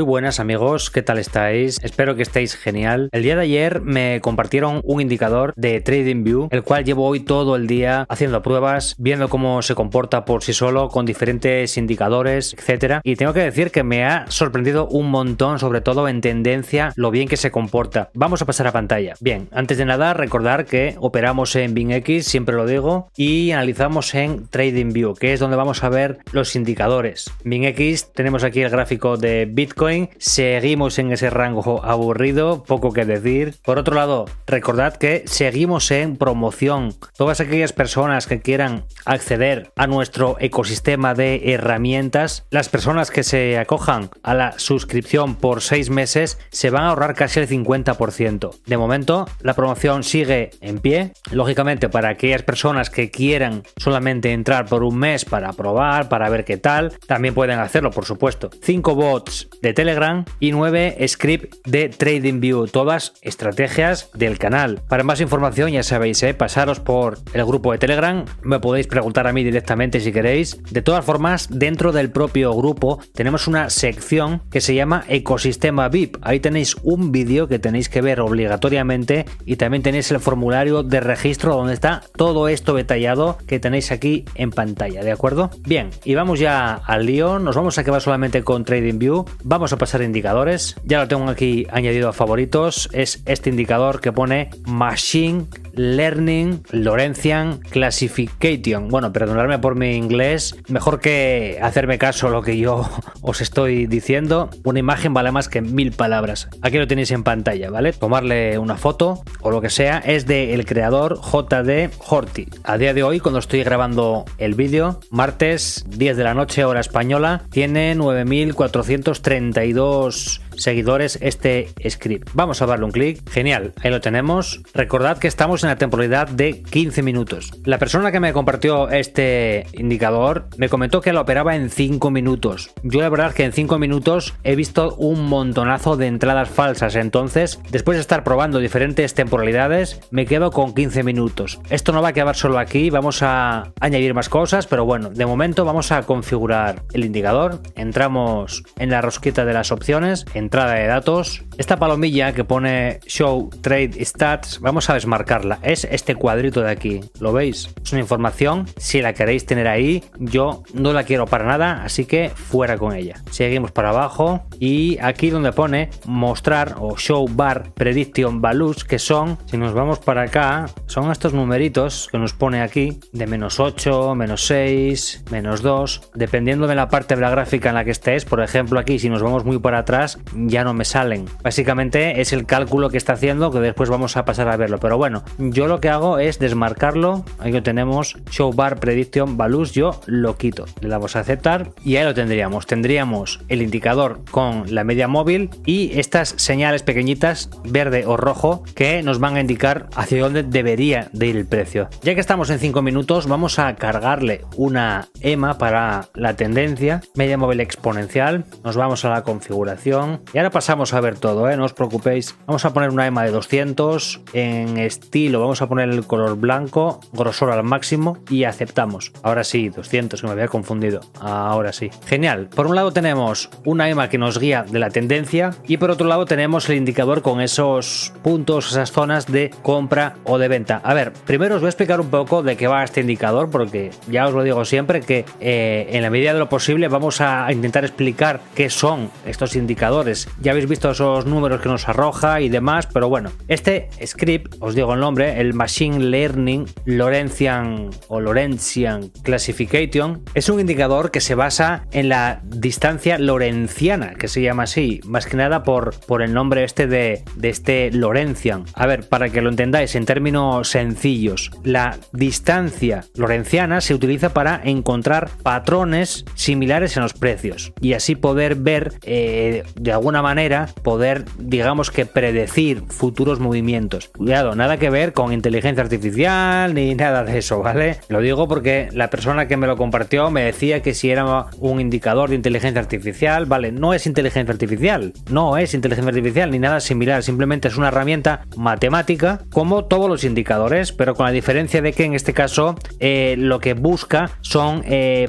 Muy buenas amigos, ¿qué tal estáis? Espero que estéis genial. El día de ayer me compartieron un indicador de TradingView, el cual llevo hoy todo el día haciendo pruebas, viendo cómo se comporta por sí solo con diferentes indicadores, etcétera. Y tengo que decir que me ha sorprendido un montón, sobre todo en tendencia, lo bien que se comporta. Vamos a pasar a pantalla. Bien, antes de nada, recordar que operamos en BingX, siempre lo digo, y analizamos en TradingView, que es donde vamos a ver los indicadores. BingX, tenemos aquí el gráfico de Bitcoin, seguimos en ese rango aburrido, poco que decir. Por otro lado, recordad que seguimos en promoción. Todas aquellas personas que quieran acceder a nuestro ecosistema de herramientas, las personas que se acojan a la suscripción por 6 meses se van a ahorrar casi el 50%. De momento, la promoción sigue en pie. Lógicamente, para aquellas personas que quieran solamente entrar por un mes para probar, para ver qué tal, también pueden hacerlo, por supuesto. 5 bots de Telegram y 9 scripts de TradingView, todas estrategias del canal. Para más información, ya sabéis, pasaros por el grupo de Telegram, me podéis preguntar a mí directamente si queréis. De todas formas, dentro del propio grupo tenemos una sección que se llama Ecosistema VIP. Ahí tenéis un vídeo que tenéis que ver obligatoriamente y también tenéis el formulario de registro donde está todo esto detallado que tenéis aquí en pantalla, ¿de acuerdo? Bien, y vamos ya al lío, nos vamos a quedar solamente con TradingView. Vamos a pasar a indicadores, ya lo tengo aquí añadido a favoritos, es este indicador que pone Machine Learning Lorentzian Classification. Bueno, perdonadme por mi inglés, mejor que hacerme caso a lo que yo os estoy diciendo. Una imagen vale más que 1000 palabras. Aquí lo tenéis en pantalla, ¿vale? Tomarle una foto o lo que sea, es del creador JD Horty. A día de hoy, cuando estoy grabando el vídeo, martes 10 de la noche, hora española, tiene 9432 seguidores este script. Vamos a darle un clic. Genial, ahí lo tenemos. Recordad que estamos en la temporalidad de 15 minutos. La persona que me compartió este indicador me comentó que lo operaba en 5 minutos. Yo la verdad es que en 5 minutos he visto un montonazo de entradas falsas, entonces después de estar probando diferentes temporalidades me quedo con 15 minutos. Esto no va a quedar solo aquí, vamos a añadir más cosas, pero bueno, de momento vamos a configurar el indicador. Entramos en la rosquita de las opciones, entrada de datos, esta palomilla que pone Show Trade Stats, vamos a desmarcarla, es este cuadrito de aquí, ¿lo veis? Es una información, si la queréis tener ahí, yo no la quiero para nada, así que fuera con ella. Seguimos para abajo y aquí donde pone mostrar o Show Bar Prediction Values, que son, si nos vamos para acá, son estos numeritos que nos pone aquí, de -8, -6, -2, dependiendo de la parte de la gráfica en la que estés. Por ejemplo, aquí si nos vamos muy para atrás, ya no me salen. Básicamente es el cálculo que está haciendo, que después vamos a pasar a verlo, pero bueno, yo lo que hago es desmarcarlo. Ahí lo tenemos, Show Bar Prediction Values, yo lo quito, le damos a aceptar y ahí lo tendríamos el indicador con la media móvil y estas señales pequeñitas verde o rojo que nos van a indicar hacia dónde debería de ir el precio. Ya que estamos en 5 minutos, vamos a cargarle una EMA para la tendencia, media móvil exponencial. Nos vamos a la configuración y ahora pasamos a ver todo, no os preocupéis. Vamos a poner una EMA de 200 en estilo, vamos a poner el color blanco, grosor al máximo y aceptamos. Ahora sí, 200, que me había confundido. Ahora sí. Genial. Por un lado tenemos una EMA que nos guía de la tendencia y por otro lado tenemos el indicador con esos puntos, esas zonas de compra o de venta. A ver, primero os voy a explicar un poco de qué va este indicador, porque ya os lo digo siempre que en la medida de lo posible vamos a intentar explicar qué son estos indicadores. Ya habéis visto esos números que nos arroja y demás, pero bueno, este script, os digo el nombre, el Machine Learning Lorentzian Classification, es un indicador que se basa en la distancia lorentziana, que se llama así, más que nada por el nombre este de este Lorentzian. A ver, para que lo entendáis en términos sencillos, la distancia lorentziana se utiliza para encontrar patrones similares en los precios y así poder ver de alguna manera, digamos que predecir futuros movimientos. Cuidado, nada que ver con inteligencia artificial ni nada de eso, ¿vale? Lo digo porque la persona que me lo compartió me decía que si era un indicador de inteligencia artificial, vale, no es inteligencia artificial ni nada similar, simplemente es una herramienta matemática como todos los indicadores, pero con la diferencia de que en este caso lo que busca son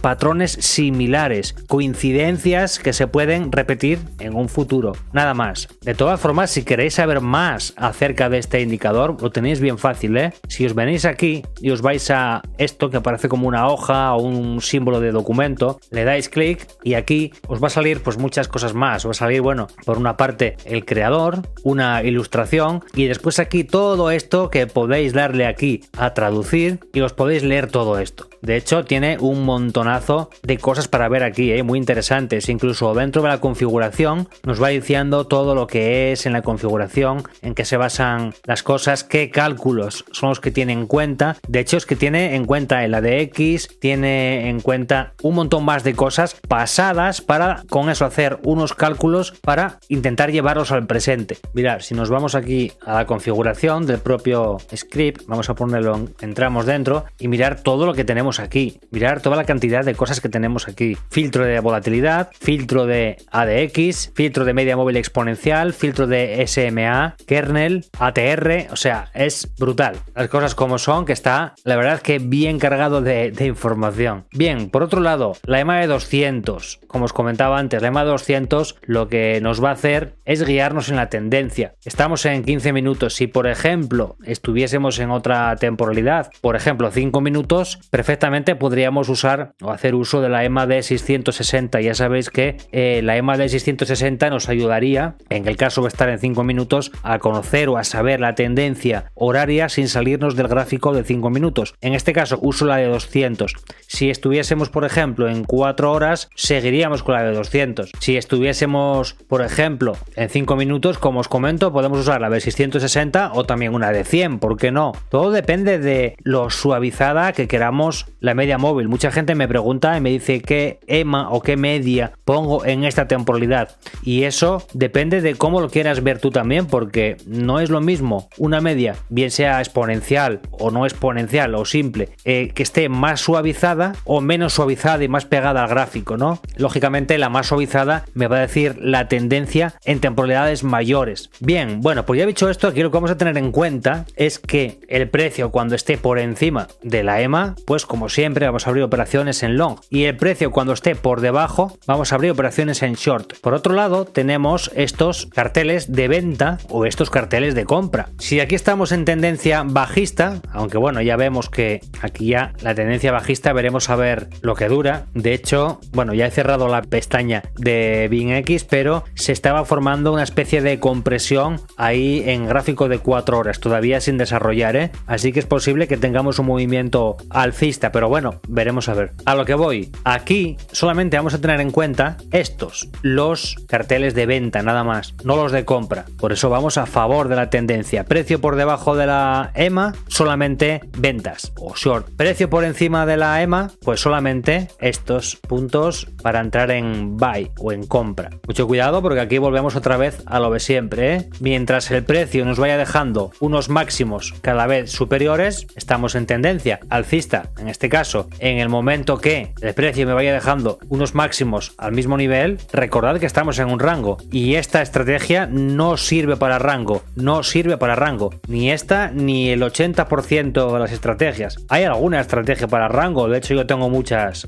patrones similares, coincidencias que se pueden repetir en un futuro futuro, nada más. De todas formas, si queréis saber más acerca de este indicador, lo tenéis bien fácil, ¿eh? Si os venís aquí y os vais a esto que aparece como una hoja o un símbolo de documento, le dais clic y aquí os va a salir pues muchas cosas más. Os va a salir, bueno, por una parte el creador, una ilustración y después aquí todo esto que podéis darle aquí a traducir y os podéis leer todo esto. De hecho, tiene un montonazo de cosas para ver aquí, muy interesantes. Incluso dentro de la configuración nos va diciendo todo lo que es en la configuración, en qué se basan las cosas, qué cálculos son los que tiene en cuenta. De hecho, es que tiene en cuenta el ADX, tiene en cuenta un montón más de cosas pasadas para con eso hacer unos cálculos para intentar llevarlos al presente. Mirad, si nos vamos aquí a la configuración del propio script, vamos a ponerlo, entramos dentro y mirar todo lo que tenemos aquí, mirar toda la cantidad de cosas que tenemos aquí: filtro de volatilidad, filtro de ADX, filtro de media móvil exponencial, filtro de SMA, kernel, ATR, o sea, es brutal. Las cosas como son, que está, la verdad, que bien cargado de información. Bien, por otro lado, la EMA de 200, como os comentaba antes, la EMA de 200 lo que nos va a hacer es guiarnos en la tendencia. Estamos en 15 minutos. Si, por ejemplo, estuviésemos en otra temporalidad, por ejemplo, 5 minutos, perfectamente podríamos usar o hacer uso de la EMA de 660. Ya sabéis que la EMA de 660 nos ayudaría, en el caso de estar en 5 minutos, a conocer o a saber la tendencia horaria sin salirnos del gráfico de 5 minutos. En este caso uso la de 200. Si estuviésemos, por ejemplo, en 4 horas, seguiríamos con la de 200. Si estuviésemos, por ejemplo, en 5 minutos, como os comento, podemos usar la de 660 o también una de 100, ¿por qué no? Todo depende de lo suavizada que queramos la media móvil. Mucha gente me pregunta y me dice qué EMA o qué media pongo en esta temporalidad, y eso depende de cómo lo quieras ver tú también, porque no es lo mismo una media, bien sea exponencial o no exponencial o simple, que esté más suavizada o menos suavizada y más pegada al gráfico, ¿no? Lógicamente la más suavizada me va a decir la tendencia en temporalidades mayores. Bien, bueno, pues ya dicho esto, aquí lo que vamos a tener en cuenta es que el precio, cuando esté por encima de la EMA, pues como siempre vamos a abrir operaciones en long, y el precio cuando esté por debajo vamos a abrir operaciones en short. Por otro lado, tenemos estos carteles de venta o estos carteles de compra. Si aquí estamos en tendencia bajista, aunque bueno, ya vemos que aquí ya la tendencia bajista, veremos a ver lo que dura. De hecho, bueno, ya he cerrado la pestaña de BingX, pero se estaba formando una especie de compresión ahí en gráfico de 4 horas, todavía sin desarrollar, así que es posible que tengamos un movimiento alcista, pero bueno, veremos a ver. A lo que voy, aquí solamente vamos a tener en cuenta estos, los carteles de venta, nada más, no los de compra. Por eso vamos a favor de la tendencia. Precio por debajo de la EMA, solamente ventas o short. Precio por encima de la EMA, pues solamente estos puntos para entrar en buy o en compra. Mucho cuidado, porque aquí volvemos otra vez a lo de siempre, Mientras el precio nos vaya dejando unos máximos cada vez superiores, estamos en tendencia alcista. En este caso, en el momento que el precio me vaya dejando unos máximos al mismo nivel, recordad que estamos en un rango y esta estrategia no sirve para rango, ni esta ni el 80% de las estrategias. Hay alguna estrategia para rango, de hecho yo tengo muchas,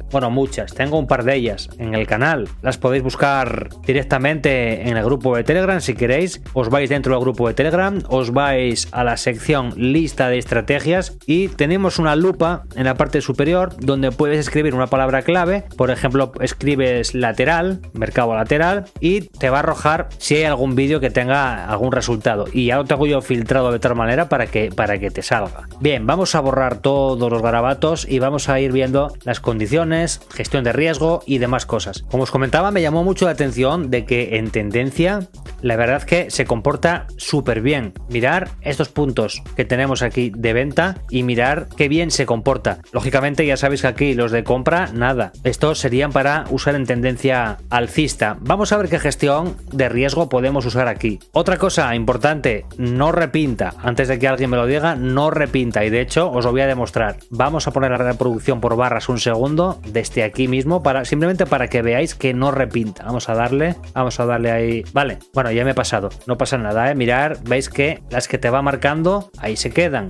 tengo un par de ellas en el canal, las podéis buscar directamente en el grupo de Telegram si queréis. Os vais dentro del grupo de Telegram, os vais a la sección lista de estrategias y tenemos una lupa en la parte superior donde puedes escribir una palabra clave. Por ejemplo, escribes lateral, mercado lateral, y te va a arrojar si hay algún vídeo que tenga algún resultado, y ya lo tengo yo filtrado de tal manera para que te salga. Bien, vamos a borrar todos los garabatos y vamos a ir viendo las condiciones, gestión de riesgo y demás cosas. Como os comentaba, me llamó mucho la atención de que en tendencia la verdad que se comporta súper bien. Mirar estos puntos que tenemos aquí de venta y mirar qué bien se comporta. Lógicamente ya sabéis que aquí los de compra, nada. Estos serían para usar en tendencia alcista. Vamos a ver qué gestión de riesgo podemos usar aquí. Otra cosa importante, no repinta. Antes de que alguien me lo diga, no repinta. Y de hecho os lo voy a demostrar. Vamos a poner la reproducción por barras un segundo desde aquí mismo, simplemente para que veáis que no repinta. Vamos a darle ahí. Vale, bueno, Bueno, ya me he pasado, no pasa nada, mirar, veis que las que te va marcando ahí se quedan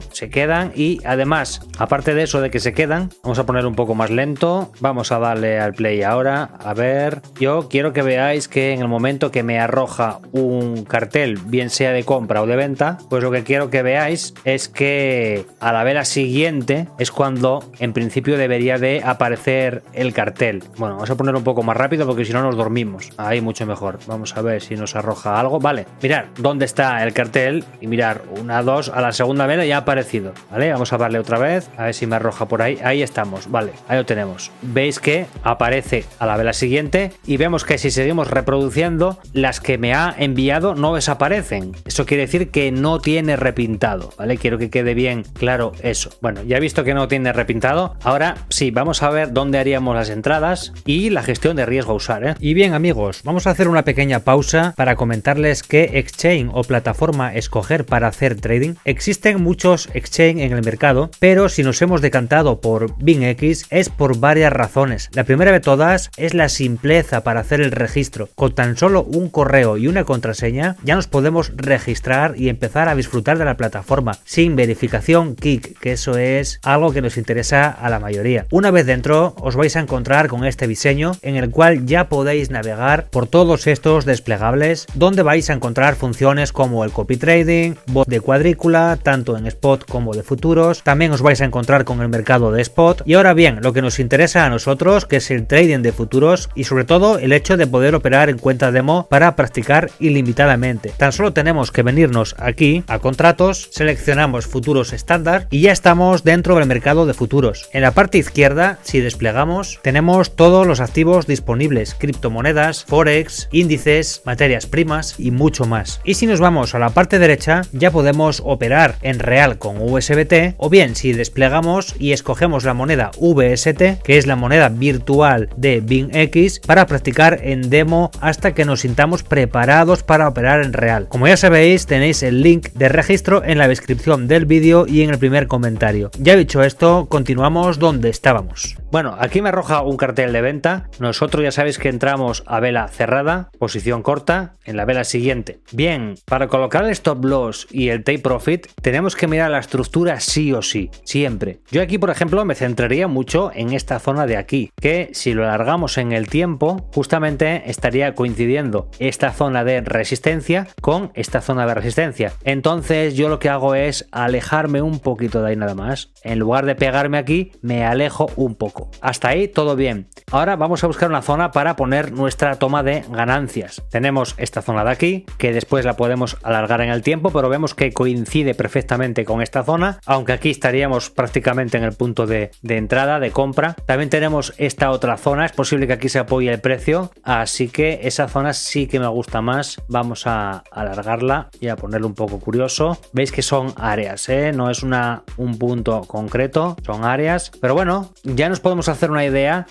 y además, aparte de eso de que se quedan, vamos a poner un poco más lento, vamos a darle al play ahora, a ver, yo quiero que veáis que en el momento que me arroja un cartel, bien sea de compra o de venta, pues lo que quiero que veáis es que a la vela siguiente es cuando en principio debería de aparecer el cartel. Bueno, vamos a poner un poco más rápido porque si no nos dormimos, ahí mucho mejor. Vamos a ver si nos arroja algo, vale, mirad dónde está el cartel y mirar, 1, 2, a la segunda vela ya ha aparecido, vale, vamos a darle otra vez, a ver si me arroja por ahí, ahí estamos, vale, ahí lo tenemos, veis que aparece a la vela siguiente y vemos que si seguimos reproduciendo, las que me ha enviado no desaparecen, eso quiere decir que no tiene repintado, vale, quiero que quede bien claro eso. Bueno, ya he visto que no tiene repintado, ahora sí, vamos a ver dónde haríamos las entradas y la gestión de riesgo a usar, ¿eh? Y bien amigos, vamos a hacer una pequeña pausa para comentarles qué exchange o plataforma escoger para hacer trading. Existen muchos exchange en el mercado, pero si nos hemos decantado por BingX es por varias razones. La primera de todas es la simpleza para hacer el registro. Con tan solo un correo y una contraseña ya nos podemos registrar y empezar a disfrutar de la plataforma sin verificación KIC, que eso es algo que nos interesa a la mayoría. Una vez dentro os vais a encontrar con este diseño en el cual ya podéis navegar por todos estos desplegables donde vais a encontrar funciones como el copy trading, bot de cuadrícula, tanto en spot como de futuros. También os vais a encontrar con el mercado de spot. Y ahora bien, lo que nos interesa a nosotros, que es el trading de futuros y sobre todo el hecho de poder operar en cuenta demo para practicar ilimitadamente. Tan solo tenemos que venirnos aquí a contratos, seleccionamos futuros estándar y ya estamos dentro del mercado de futuros. En la parte izquierda, si desplegamos, tenemos todos los activos disponibles, criptomonedas, forex, índices, materias primas y mucho más. Y si nos vamos a la parte derecha, ya podemos operar en real con USBT, o bien si desplegamos y escogemos la moneda VST, que es la moneda virtual de BingX, para practicar en demo hasta que nos sintamos preparados para operar en real. Como ya sabéis, tenéis el link de registro en la descripción del vídeo y en el primer comentario. Ya dicho esto, continuamos donde estábamos. Bueno, aquí me arroja un cartel de venta. Nosotros ya sabéis que entramos a vela cerrada, posición corta, en la vela siguiente. Bien, para colocar el stop loss y el take profit tenemos que mirar la estructura sí o sí, siempre. Yo aquí, por ejemplo, me centraría mucho en esta zona de aquí, que si lo alargamos en el tiempo, justamente estaría coincidiendo esta zona de resistencia con esta zona de resistencia. Entonces yo lo que hago es alejarme un poquito de ahí nada más. En lugar de pegarme aquí, me alejo un poco. Hasta ahí todo bien. Ahora vamos a buscar una zona para poner nuestra toma de ganancias. Tenemos esta zona de aquí, que después la podemos alargar en el tiempo, pero vemos que coincide perfectamente con esta zona, aunque aquí estaríamos prácticamente en el punto de entrada, de compra. También tenemos esta otra zona, es posible que aquí se apoye el precio, así que esa zona sí que me gusta más. Vamos a alargarla y a ponerlo un poco curioso. Veis que son áreas, no es un punto concreto, son áreas, pero bueno, ya nos podemos hacer una idea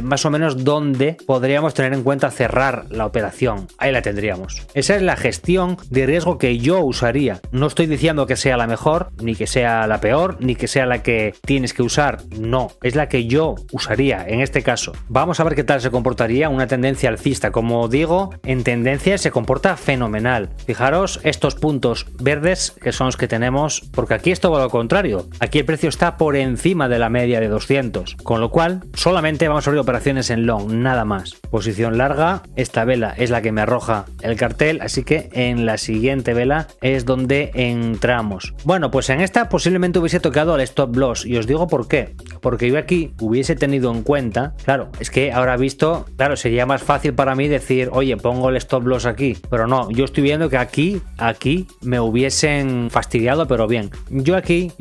más o menos dónde podríamos tener en cuenta cerrar la operación. Ahí la tendríamos. Esa es la gestión de riesgo que yo usaría. No estoy diciendo que sea la mejor, ni que sea la peor, ni que sea la que tienes que usar. No, es la que yo usaría en este caso. Vamos a ver qué tal se comportaría una tendencia alcista. Como digo, en tendencia se comporta fenomenal. Fijaros estos puntos verdes que son los que tenemos, porque aquí es todo lo contrario. Aquí el precio está por encima de la media de 200, con lo cual solamente vamos a abrir operaciones en long, nada más. Posición larga, esta vela es la que me arroja el cartel, así que en la siguiente vela es donde entramos. Bueno, pues en esta posiblemente hubiese tocado el stop loss y os digo por qué. Porque yo aquí hubiese tenido en cuenta, claro, es que ahora visto, claro, sería más fácil para mí decir, oye, pongo el stop loss aquí, pero no, yo estoy viendo que aquí me hubiesen fastidiado, pero bien. Yo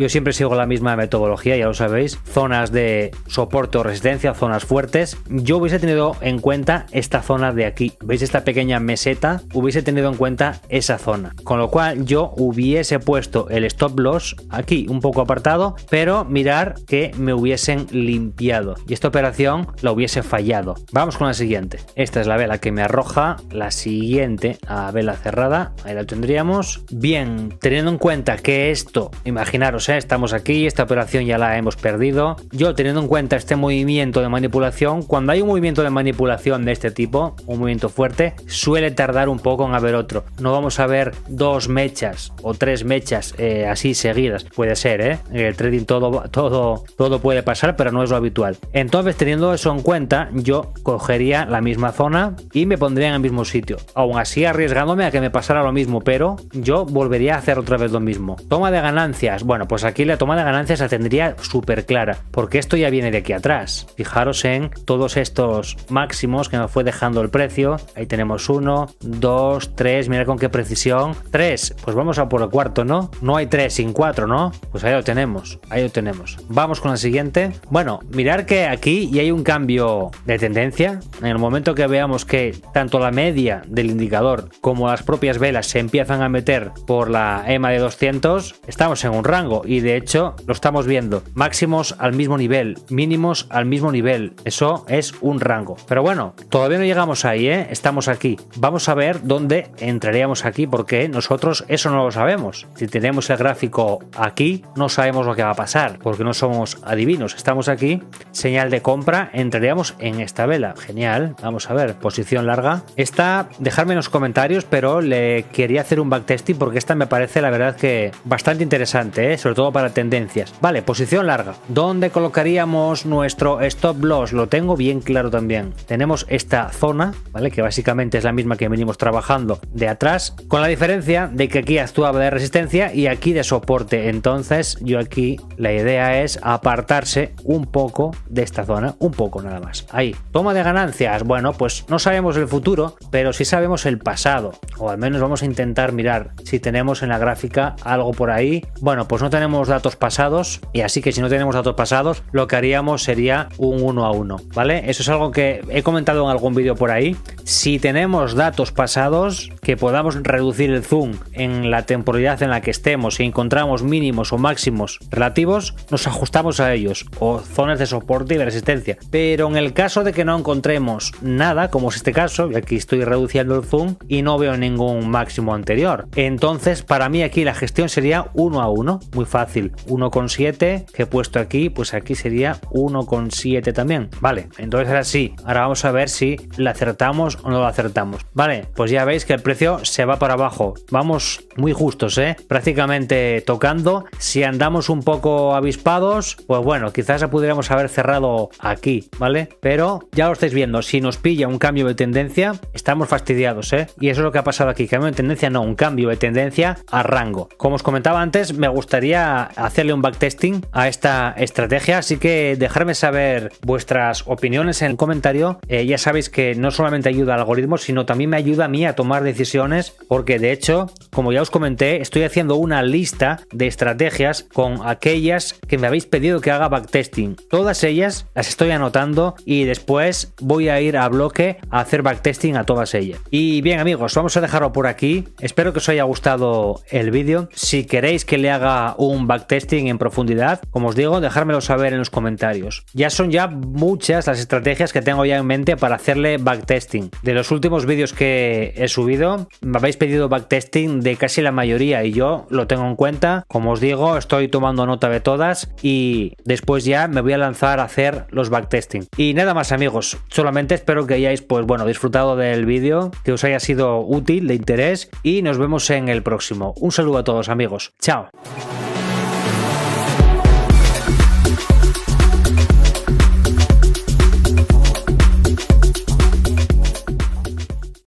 siempre sigo la misma metodología, ya lo sabéis, zonas de soporte o resistencia, zonas fuertes. Yo hubiese tenido en cuenta esta zona de aquí, ¿veis esta pequeña meseta? Hubiese tenido en cuenta esa zona, con lo cual yo hubiese puesto el stop loss aquí un poco apartado, pero mirar que me hubiesen limpiado y esta operación la hubiese fallado. Vamos con la siguiente. Esta es la vela que me arroja la siguiente a vela cerrada, ahí la tendríamos. Bien, teniendo en cuenta que esto, imaginaros, estamos aquí, esta operación ya la hemos perdido. Yo teniendo en cuenta este movimiento de manipulación, cuando hay un movimiento de manipulación vibración de este tipo, un movimiento fuerte, suele tardar un poco en haber otro. No vamos a ver 2 mechas o 3 mechas así seguidas. Puede ser, en el trading todo puede pasar, pero no es lo habitual. Entonces, teniendo eso en cuenta, yo cogería la misma zona y me pondría en el mismo sitio, aún así arriesgándome a que me pasara lo mismo, pero yo volvería a hacer otra vez lo mismo. Toma de ganancias, bueno, pues aquí la toma de ganancias la tendría súper clara, porque esto ya viene de aquí atrás. Fijaros en todos estos máximos que me fue dejando el precio. Ahí tenemos 1, 2, 3, mira con qué precisión. 3, pues vamos a por el cuarto, ¿no? No hay 3 sin 4, ¿no? Pues ahí lo tenemos, ahí lo tenemos. Vamos con la siguiente. Bueno, mirar que aquí ya hay un cambio de tendencia. En el momento que veamos que tanto la media del indicador como las propias velas se empiezan a meter por la EMA de 200, estamos en un rango y de hecho lo estamos viendo. Máximos al mismo nivel, mínimos al mismo nivel. Eso es un rango. Pero bueno, todavía no llegamos ahí, estamos aquí. Vamos a ver dónde entraríamos aquí, porque nosotros eso no lo sabemos. Si tenemos el gráfico aquí, no sabemos lo que va a pasar, porque no somos adivinos. Estamos aquí, señal de compra, entraríamos en esta vela. Genial, vamos a ver, posición larga. Esta, dejadme en los comentarios, pero le quería hacer un backtesting porque esta me parece la verdad que bastante interesante, sobre todo para tendencias. Vale, posición larga. ¿Dónde colocaríamos nuestro stop loss? Lo tengo bien claro también. Tenemos esta zona, ¿vale? Que básicamente es la misma que venimos trabajando de atrás, con la diferencia de que aquí actuaba de resistencia y aquí de soporte. Entonces yo aquí la idea es apartarse un poco de esta zona, un poco nada más. Ahí, toma de ganancias. Bueno, pues no sabemos el futuro, pero sí sabemos el pasado, o al menos vamos a intentar mirar si tenemos en la gráfica algo por ahí. Bueno, pues no tenemos datos pasados, y así que si no tenemos datos pasados, lo que haríamos sería un 1 a 1, ¿vale? Eso es algo que he comentado en algún vídeo por ahí. Si tenemos datos pasados, que podamos reducir el zoom en la temporalidad en la que estemos y encontramos mínimos o máximos relativos, nos ajustamos a ellos, o zonas de soporte y de resistencia. Pero en el caso de que no encontremos nada, como es este caso, y aquí estoy reduciendo el zoom y no veo ningún máximo anterior, entonces para mí aquí la gestión sería 1 a 1, muy fácil. 1,7 que he puesto aquí, pues aquí sería 1,7 también. Vale, entonces ahora sí, ahora vamos a ver si la acertamos o no la acertamos. Vale, pues ya veis que el precio se va para abajo. Vamos muy justos, prácticamente tocando. Si andamos un poco avispados, pues bueno, quizás pudiéramos haber cerrado aquí, ¿vale? Pero ya lo estáis viendo, si nos pilla un cambio de tendencia, estamos fastidiados, y eso es lo que ha pasado aquí. Cambio de tendencia, no, un cambio de tendencia a rango. Como os comentaba antes, me gustaría hacerle un backtesting a esta estrategia, así que dejadme saber vuestras opiniones en el comentario. Ya sabéis que no solamente ayuda al algoritmo, sino también me ayuda a mí a tomar decisiones, porque de hecho, como ya os comenté, estoy haciendo una lista de estrategias con aquellas que me habéis pedido que haga backtesting. Todas ellas las estoy anotando y después voy a ir a bloque a hacer backtesting a todas ellas. Y bien amigos, vamos a dejarlo por aquí. Espero que os haya gustado el vídeo. Si queréis que le haga un backtesting en profundidad, como os digo, dejármelo saber en los comentarios. Ya son muchas las estrategias que tengo ya en mente para hacerle backtesting. De los últimos vídeos que he subido, me habéis pedido backtesting de casi la mayoría y yo lo tengo en cuenta. Como os digo, estoy tomando nota de todas y después ya me voy a lanzar a hacer los backtesting. Y nada más amigos, solamente espero que hayáis disfrutado del vídeo, que os haya sido útil, de interés, y nos vemos en el próximo. Un saludo a todos amigos, chao.